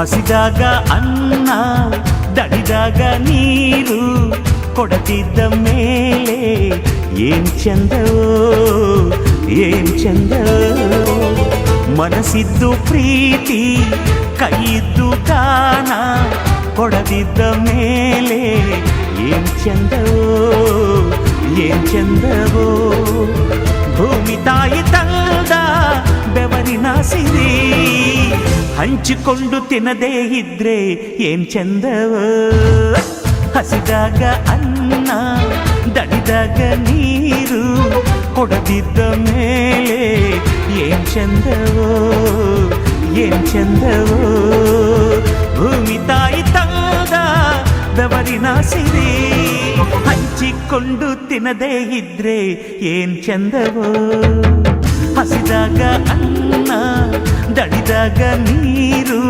ಹಸಿದಾಗ ಅನ್ನ ದಣಿದಾಗ ನೀರು ಕೊಡದಿದ್ದ ಮೇಲೆ ಏನ್ ಚಂದವೋ ಏನ್ ಚಂದವೋ ಮನಸ್ಸಿದ್ದು ಪ್ರೀತಿ ಕೈಯಿದ್ದು ಗಾನ ಕೊಡದಿದ್ದ ಮೇಲೆ ಏನ್ ಚಂದವೋ ಏನ್ ಚಂದವೋ ಭೂಮಿ ತಾಯಿ ತಂದ ಬೆವರಿನ ಸಿರಿ ಹಂಚಿಕೊಂಡು ತಿನ್ನದೇ ಇದ್ರೆ ಏನ್ ಚಂದವೋ ಹಸಿದಾಗ ಅನ್ನ ದಣಿದಾಗ ನೀರು ಕೊಡದಿದ್ದ ಮೇಲೆ ಏನ್ ಚಂದವೋ ಏನ್ ಚಂದವೋ ಭೂಮಿ ತಾಯಿ ತಂದ ಬೆವರಿನ ಸಿರಿ ಹಂಚಿಕೊಂಡು ತಿನ್ನದೇ ಇದ್ರೆ ಏನ್ ಚಂದವೋ ಹಸಿದಾಗ ಅನ್ನ ದಣಿದಾಗ ನೀರು